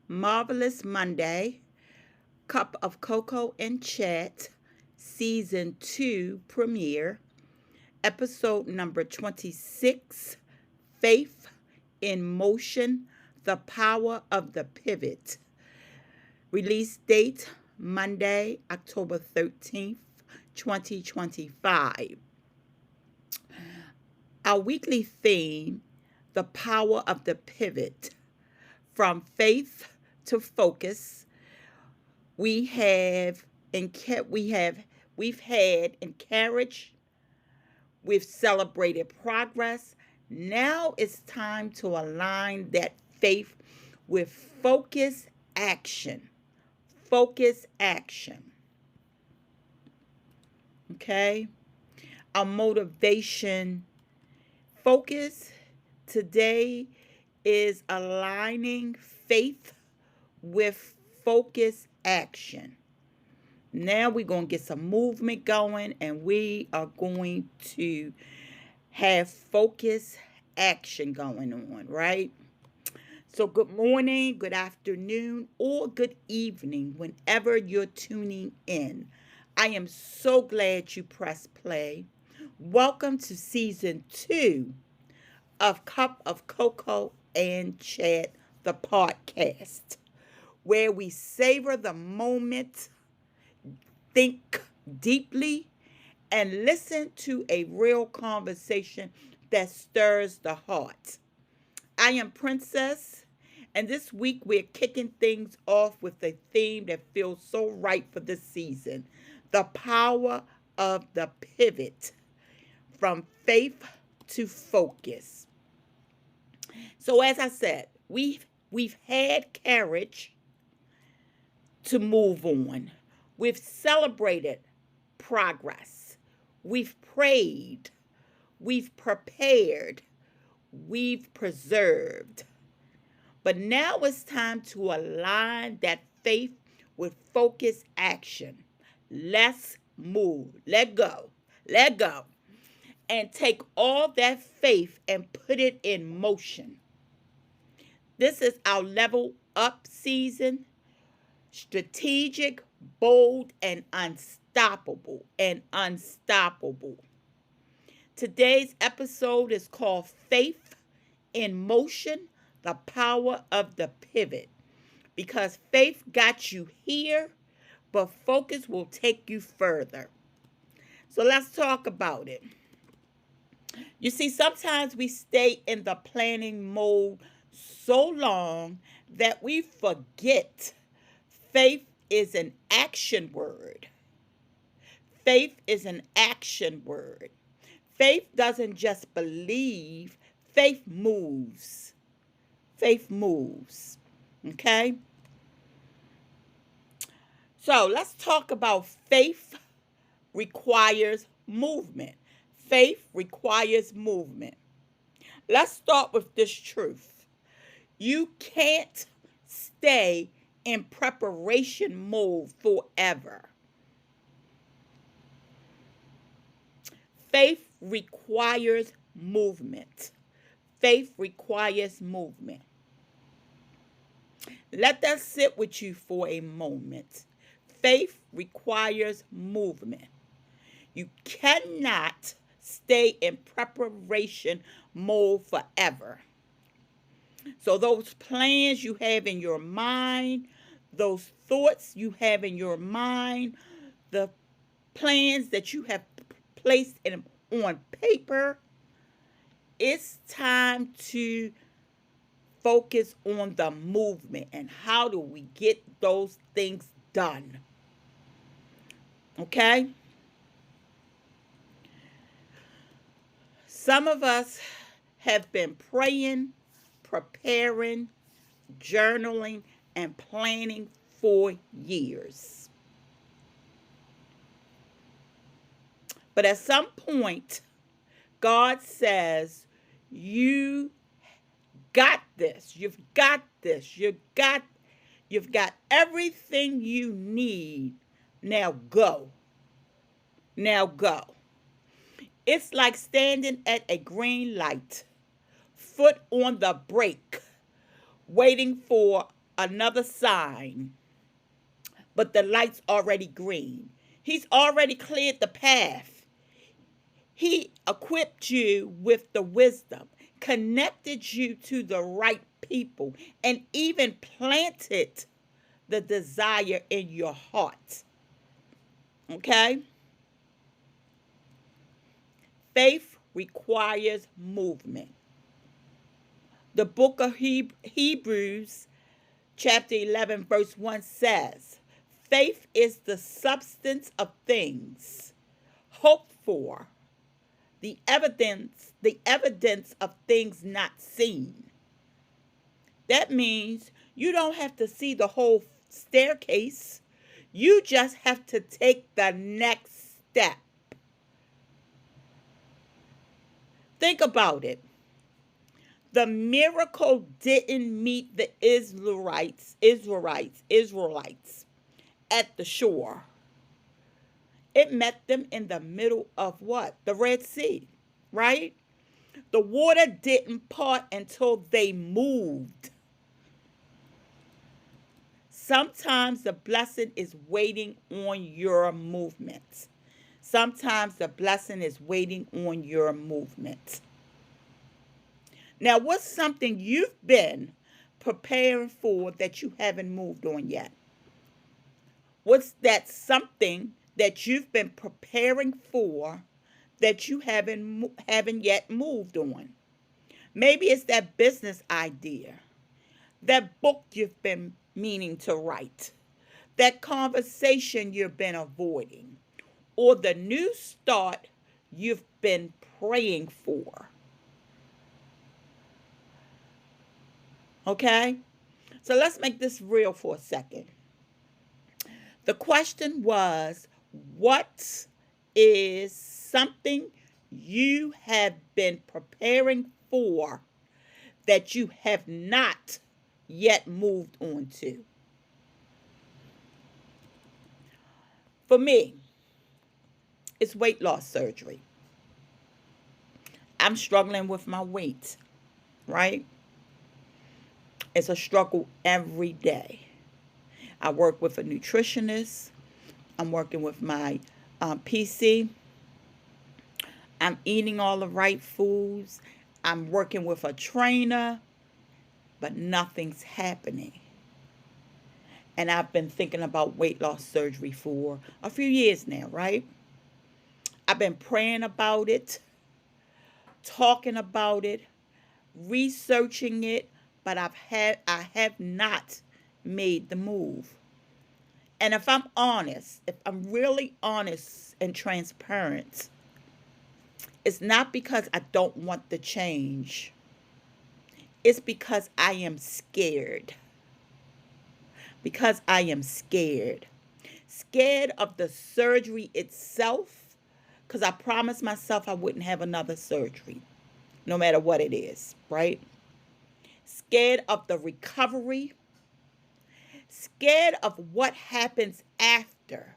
Marvelous Monday, Cup of Cocoa and Chat, Season 2 premiere, episode number 26, Faith in Motion, The Power of the Pivot. Release date Monday, October 13th, 2025. Our weekly theme, The Power of the Pivot. From faith to focus, we've had encouraged, we've celebrated progress. Now it's time to align that faith with focused action. Focus action. Okay? Our motivation focus today is aligning faith with focus action. Now we're going to get some movement going and we are going to have focus action going on, right? So good morning, good afternoon, or good evening whenever you're tuning in. I am so glad you pressed play. Welcome to season 2 of Cup of Cocoa and Chat, the podcast, where we savor the moment, think deeply, and listen to a real conversation that stirs the heart. I am Princess, and this week we're kicking things off with a theme that feels so right for this season: the power of the pivot from faith to focus. So as I said, we've had courage to move on. We've celebrated progress. We've prayed. We've prepared. We've preserved. But now it's time to align that faith with focused action. Let's move. Let go. Let go. And take all that faith and put it in motion. This is our level up season. Strategic, bold, and unstoppable. Today's episode is called Faith in Motion, the Power of the Pivot. Because faith got you here, but focus will take you further. So let's talk about it. You see, sometimes we stay in the planning mode so long that we forget faith is an action word. Faith is an action word. Faith doesn't just believe, faith moves. Faith moves. Okay? So let's talk about faith requires movement. Faith requires movement. Let's start with this truth. You can't stay in preparation mode forever. Faith requires movement. Faith requires movement. Let that sit with you for a moment. Faith requires movement. You cannot stay in preparation mode forever. So those plans you have in your mind, those thoughts you have in your mind, the plans that you have placed on paper, it's time to focus on the movement and how do we get those things done. Okay? Some of us have been praying, preparing, journaling, and planning for years. But at some point, God says, you got this. You've got this. You've got everything you need. Now go. Now go. It's like standing at a green light, foot on the brake, waiting for another sign, but the light's already green. He's already cleared the path. He equipped you with the wisdom, connected you to the right people, and even planted the desire in your heart. Okay? Faith requires movement. The book of Hebrews, chapter 11, verse 1 says, faith is the substance of things hoped for, the evidence of things not seen. That means you don't have to see the whole staircase. You just have to take the next step. Think about it. The miracle didn't meet the Israelites at the shore. It met them in the middle of what? The Red Sea, right? The water didn't part until they moved. Sometimes the blessing is waiting on your movement. Sometimes the blessing is waiting on your movement. Now, what's something you've been preparing for that you haven't moved on yet? What's that something that you've been preparing for that you haven't yet moved on? Maybe it's that business idea, that book you've been meaning to write, that conversation you've been avoiding, or the new start you've been praying for. Okay? So let's make this real for a second. The question was, what is something you have been preparing for that you have not yet moved on to? For me, it's weight loss surgery. I'm struggling with my weight, right? It's a struggle every day. I work with a nutritionist. I'm working with my PC. I'm eating all the right foods. I'm working with a trainer, but nothing's happening. And I've been thinking about weight loss surgery for a few years now, right? I've been praying about it, talking about it, researching it, but I have not made the move. And if I'm really honest and transparent, it's not because I don't want the change. It's because I am scared. Because I am scared. Scared of the surgery itself, because I promised myself I wouldn't have another surgery, no matter what it is, right? Scared of the recovery. Scared of what happens after.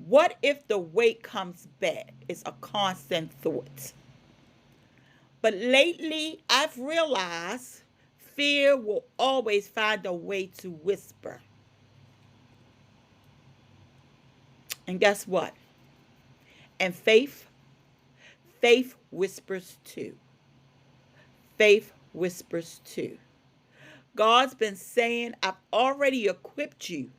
What if the weight comes back? It's a constant thought. But lately, I've realized fear will always find a way to whisper. And guess what? And faith whispers too. Faith whispers too. God's been saying, I've already equipped you.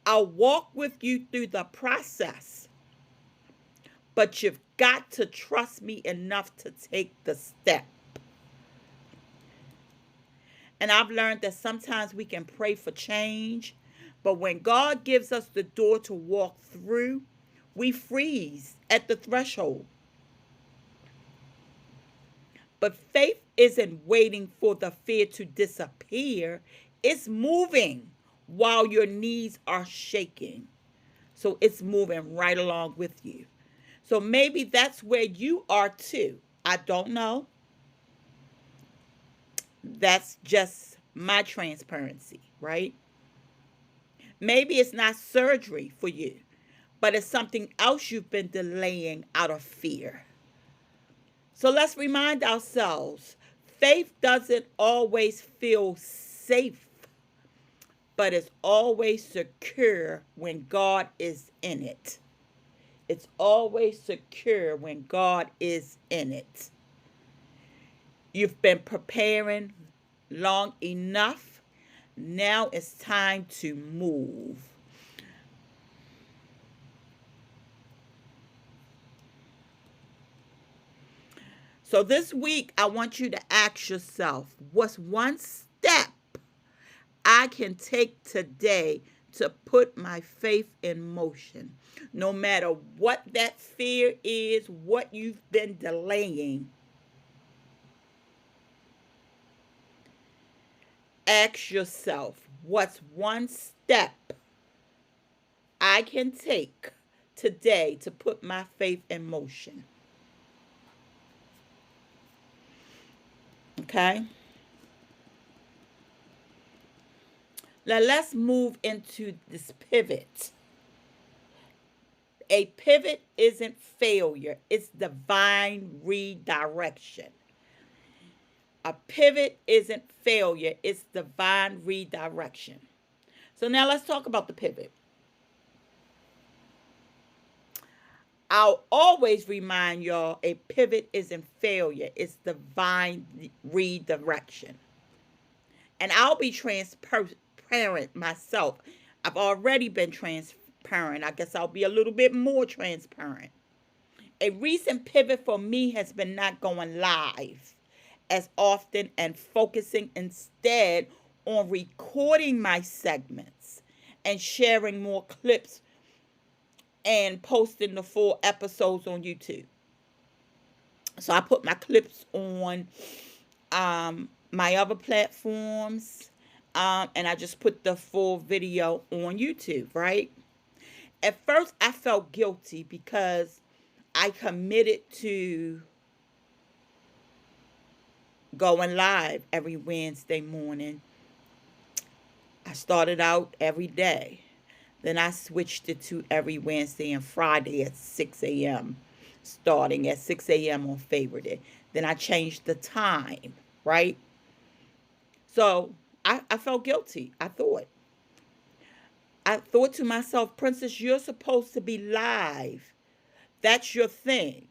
I'll walk with you through the process. But you've got to trust me enough to take the step. And I've learned that sometimes we can pray for change, but when God gives us the door to walk through, we freeze at the threshold. But faith isn't waiting for the fear to disappear. It's moving while your knees are shaking. So it's moving right along with you. So maybe that's where you are too. I don't know. That's just my transparency, right? Maybe it's not surgery for you, but it's something else you've been delaying out of fear. So let's remind ourselves, Faith doesn't always feel safe, but it's always secure when God is in it. It's always secure when God is in it. You've been preparing long enough. Now it's time to move. So this week, I want you to ask yourself, what's one step I can take today to put my faith in motion? No matter what that fear is, what you've been delaying, ask yourself, what's one step I can take today to put my faith in motion? Okay? Now let's move into this pivot. A pivot isn't failure, it's divine redirection. A pivot isn't failure, it's divine redirection. So now let's talk about the pivot. I'll always remind y'all, a pivot isn't failure, it's divine redirection. And I'll be transparent myself. I've already been transparent. I guess I'll be a little bit more transparent. A recent pivot for me has been not going live as often and focusing instead on recording my segments and sharing more clips and posting the full episodes on YouTube. So I put my clips on my other platforms, and I just put the full video on YouTube, right? At first, I felt guilty because I committed to going live every Wednesday morning. I started out every day. Then I switched it to every Wednesday and Friday at 6 a.m., starting at 6 a.m. on Favorite Day. Then I changed the time, right? So I felt guilty. I thought to myself, Princess, you're supposed to be live. That's your thing.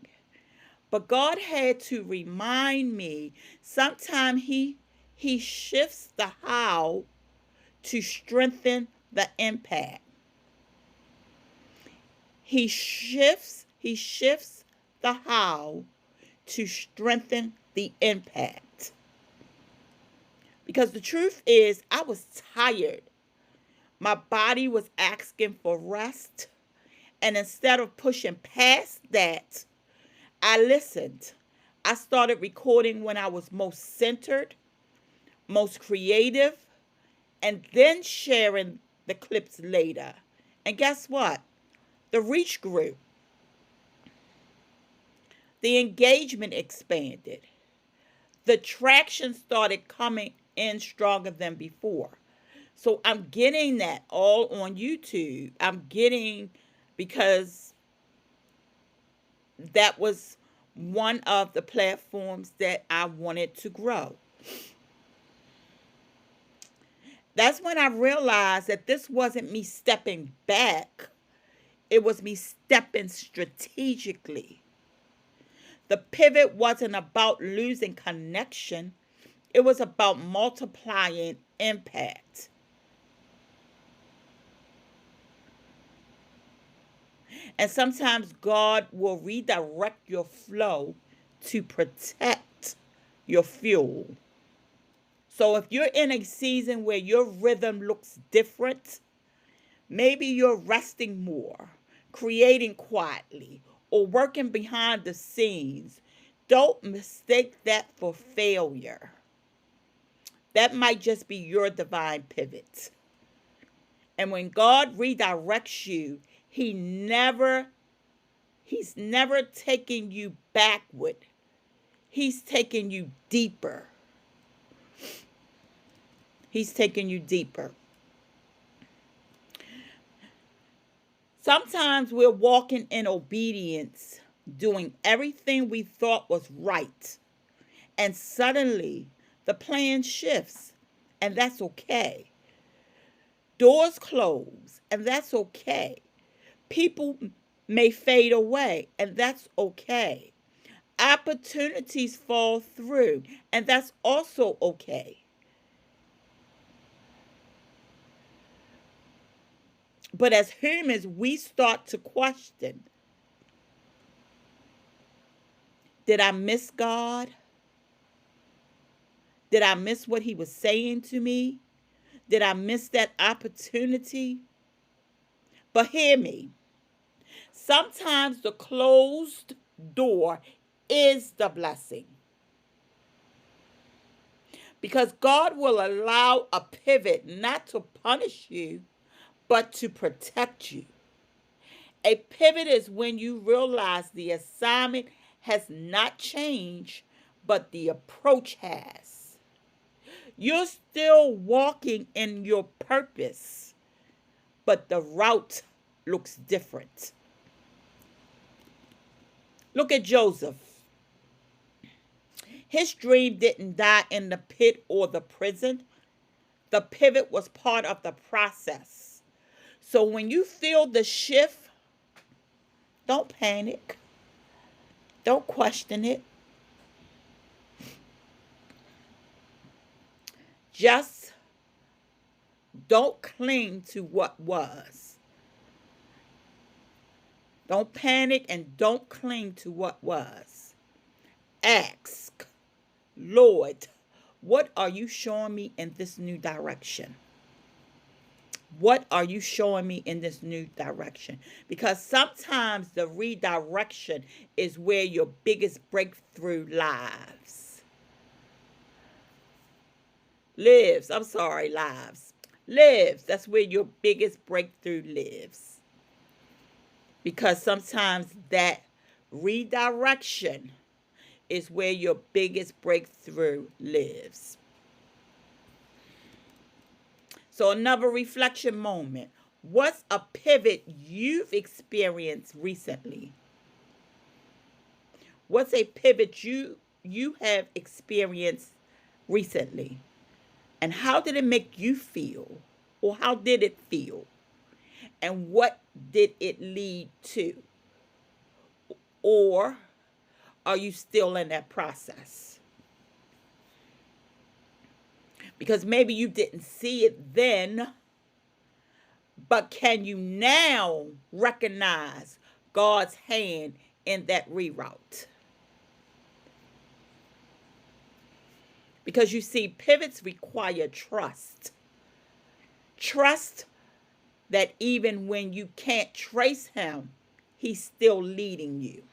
But God had to remind me, sometimes he shifts the how to strengthen the impact. He shifts the how to strengthen the impact. Because the truth is, I was tired. My body was asking for rest. And instead of pushing past that, I listened. I started recording when I was most centered, most creative, and then sharing the clips later. And guess what? The reach grew. The engagement expanded. The traction started coming in stronger than before. So I'm getting that all on YouTube. I'm getting, because that was one of the platforms that I wanted to grow. That's when I realized that this wasn't me stepping back. It was me stepping strategically. The pivot wasn't about losing connection. It was about multiplying impact. And sometimes God will redirect your flow to protect your fuel. So if you're in a season where your rhythm looks different, maybe you're resting more, creating quietly, or working behind the scenes, don't mistake that for failure. That might just be your divine pivot. And when God redirects you, He's never taking you backward. He's taking you deeper. He's taking you deeper. Sometimes we're walking in obedience, doing everything we thought was right, And suddenly the plan shifts, and that's okay. Doors close, and that's okay. People may fade away, and that's okay. Opportunities fall through, and that's also okay. But as humans, we start to question, did I miss God? Did I miss what He was saying to me? Did I miss that opportunity? But hear me. Sometimes the closed door is the blessing, because God will allow a pivot not to punish you, but to protect you. A pivot is when you realize the assignment has not changed, but the approach has. You're still walking in your purpose, but the route looks different. Look at Joseph. His dream didn't die in the pit or the prison. The pivot was part of the process. So when you feel the shift, don't panic. Don't question it. Just don't cling to what was. Don't panic and don't cling to what was. Ask, Lord, what are you showing me in this new direction? What are you showing me in this new direction? Because sometimes the redirection is where your biggest breakthrough lives. Lives. That's where your biggest breakthrough lives. Because sometimes that redirection is where your biggest breakthrough lives. So another reflection moment. What's a pivot you've experienced recently? What's a pivot you have experienced recently? And how did it make you feel? Or how did it feel? And what did it lead to? Or are you still in that process? Because maybe you didn't see it then, but can you now recognize God's hand in that reroute? Because you see, pivots require trust. Trust that even when you can't trace Him, He's still leading you.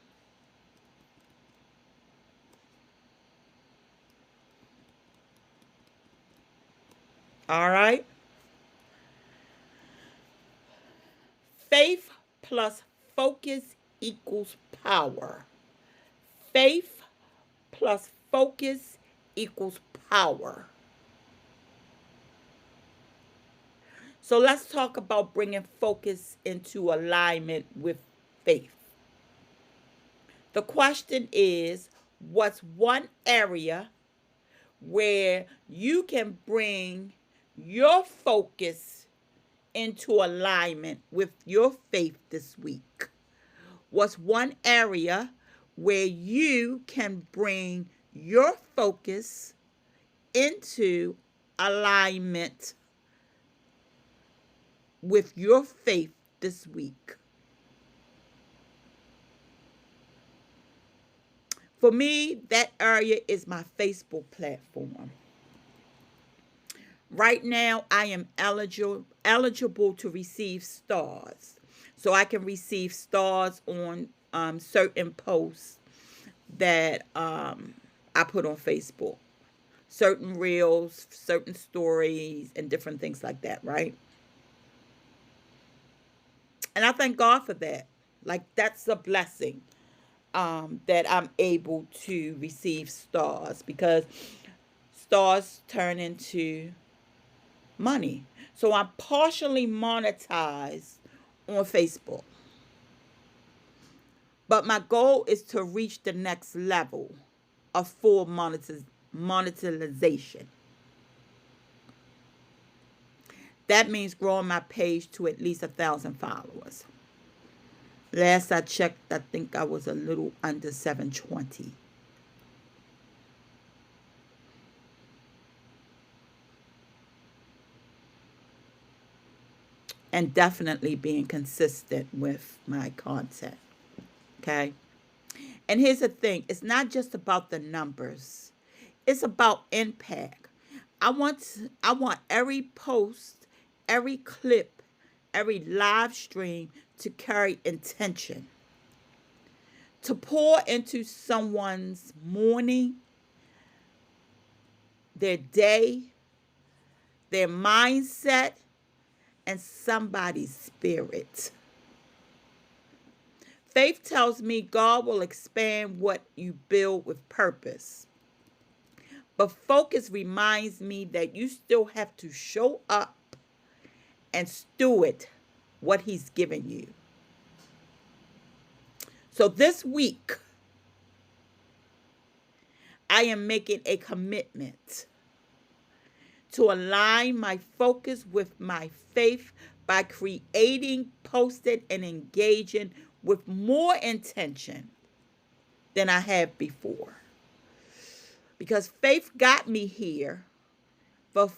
All right? Faith plus focus equals power. Faith plus focus equals power. So let's talk about bringing focus into alignment with faith. The question is, what's one area where you can bring your focus into alignment with your faith this week? What's one area where you can bring your focus into alignment with your faith this week? For me, that area is my Facebook platform. Right now, I am eligible to receive stars. So I can receive stars on certain posts that I put on Facebook. Certain reels, certain stories, and different things like that, right? And I thank God for that. Like, that's a blessing. That I'm able to receive stars, because stars turn into money. So I'm partially monetized on Facebook. But my goal is to reach the next level. of full monetization. That means growing my page to at least 1,000 followers. Last I checked, I think I was a little under 720. And definitely being consistent with my content. Okay? And here's the thing, it's not just about the numbers. It's about impact. I want every post, every clip, every live stream to carry intention. To pour into someone's morning, their day, their mindset, and somebody's spirit. Faith tells me God will expand what you build with purpose. But focus reminds me that you still have to show up and steward what He's given you. So this week, I am making a commitment to align my focus with my faith by creating, posting, and engaging with more intention than I have before. Because faith got me here, but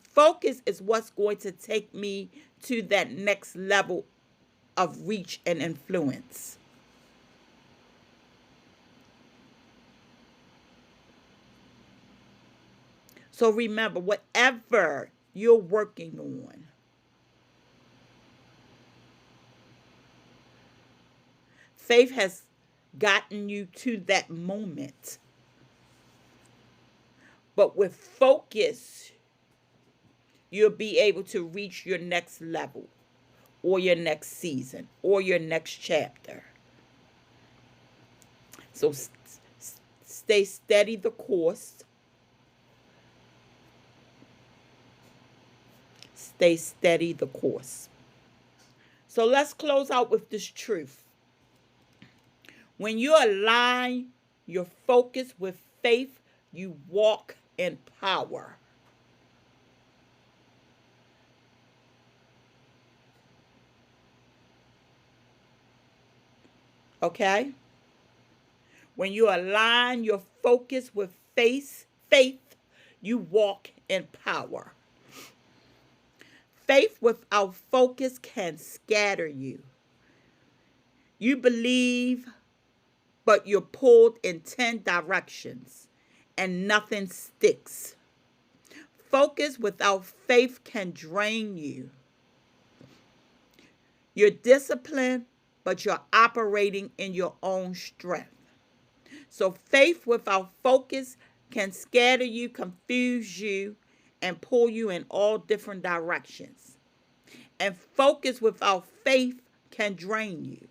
focus is what's going to take me to that next level of reach and influence. So remember, whatever you're working on, faith has gotten you to that moment. But with focus, you'll be able to reach your next level or your next season or your next chapter. So stay steady the course. Stay steady the course. So let's close out with this truth. When you align your focus with faith, you walk in power. Okay? When you align your focus with faith, you walk in power. Faith without focus can scatter you. You believe, but you're pulled in 10 directions and nothing sticks. Focus without faith can drain you. You're disciplined, but you're operating in your own strength. So faith without focus can scatter you, confuse you, and pull you in all different directions. And focus without faith can drain you.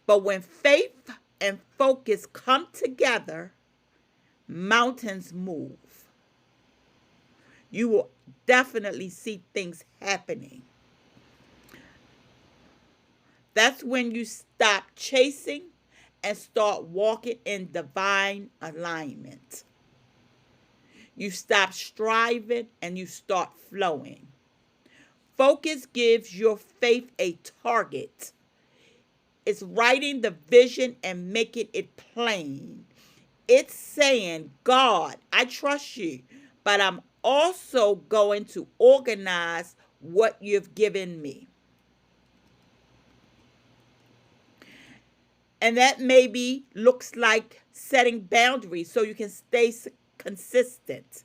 But when faith and focus come together, mountains move. You will definitely see things happening. That's when you stop chasing and start walking in divine alignment. You stop striving and you start flowing. Focus gives your faith a target. It's writing the vision and making it plain. It's saying, God, I trust you, but I'm also going to organize what you've given me. And that maybe looks like setting boundaries so you can stay consistent.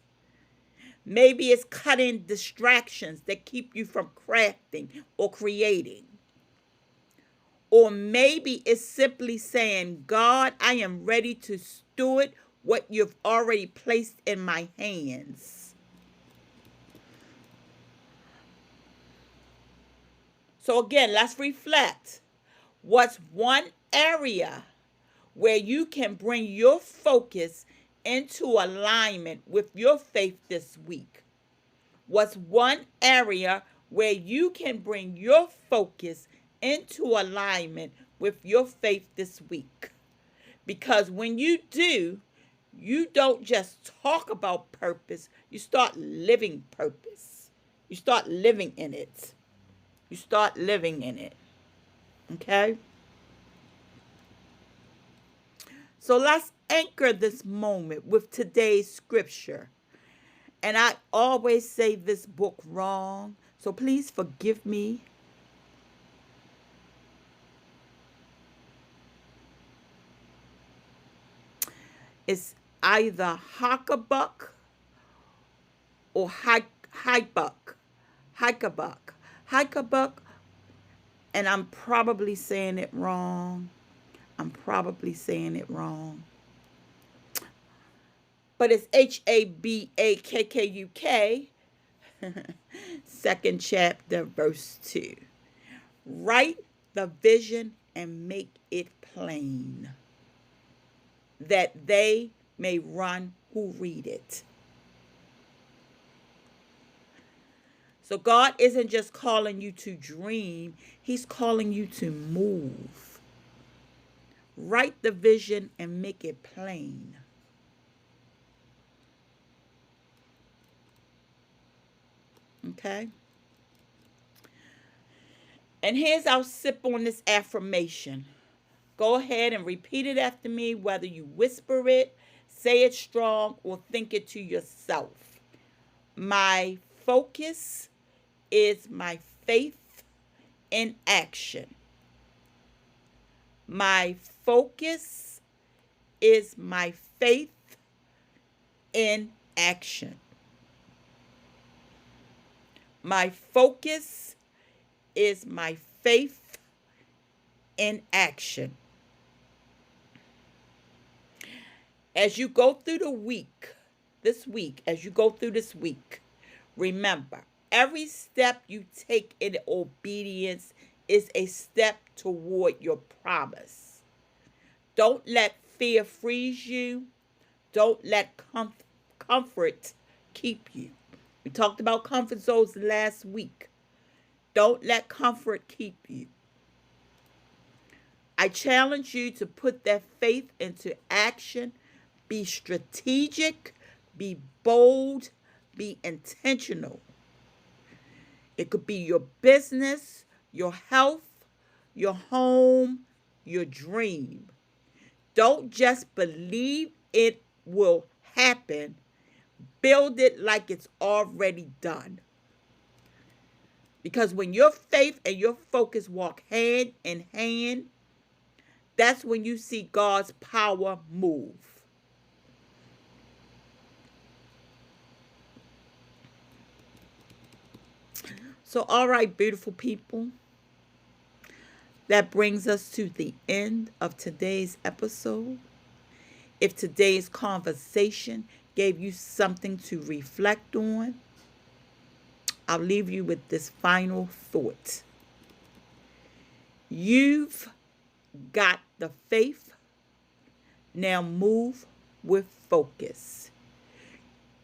Maybe it's cutting distractions that keep you from crafting or creating. Or maybe it's simply saying, God, I am ready to steward what you've already placed in my hands. So again, let's reflect. What's one area where you can bring your focus into alignment with your faith this week? What's one area where you can bring your focus into alignment with your faith this week? Because when you do, you don't just talk about purpose, you start living purpose. You start living in it. You start living in it. Okay? So let's anchor this moment with today's scripture. And I always say this book wrong, so please forgive me. It's either Habakkuk or Habakkuk. Habakkuk, and I'm probably saying it wrong. But it's Habakkuk, second chapter, verse 2. Write the vision and make it plain, that they may run who read it. So God isn't just calling you to dream, He's calling you to move. Write the vision and make it plain. Okay? And here's our sip on this affirmation. Go ahead and repeat it after me, whether you whisper it, say it strong, or think it to yourself. My focus is my faith in action. My focus is my faith in action. My focus is my faith in action. As you go through this week, remember, every step you take in obedience is a step toward your promise. Don't let fear freeze you. Don't let comfort keep you. We talked about comfort zones last week. Don't let comfort keep you. I challenge you to put that faith into action. Be strategic, be bold, be intentional. It could be your business, your health, your home, your dream. Don't just believe it will happen. Build it like it's already done. Because when your faith and your focus walk hand in hand, that's when you see God's power move. So, all right, beautiful people, that brings us to the end of today's episode. If today's conversation gave you something to reflect on, I'll leave you with this final thought. You've got the faith. Now move with focus.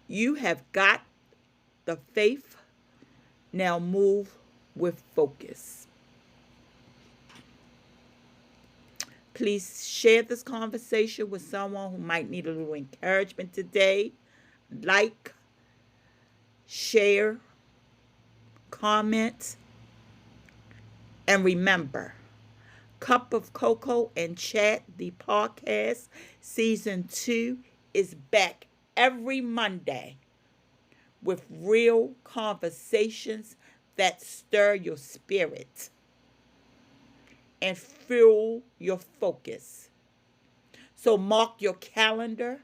You have got the faith. Now move with focus. Please share this conversation with someone who might need a little encouragement today. Like, share, comment, and remember, Cup of Cocoa and Chat, the podcast, season 2 is back every Monday with real conversations that stir your spirit and fuel your focus. So mark your calendar.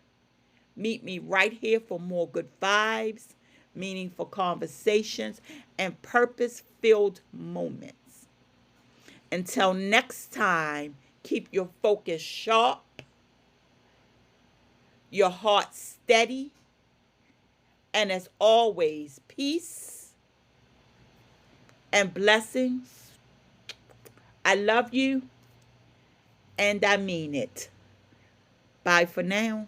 Meet me right here for more good vibes, meaningful conversations, and purpose-filled moments. Until next time, keep your focus sharp, your heart steady, and as always, peace and blessings. I love you, and I mean it. Bye for now.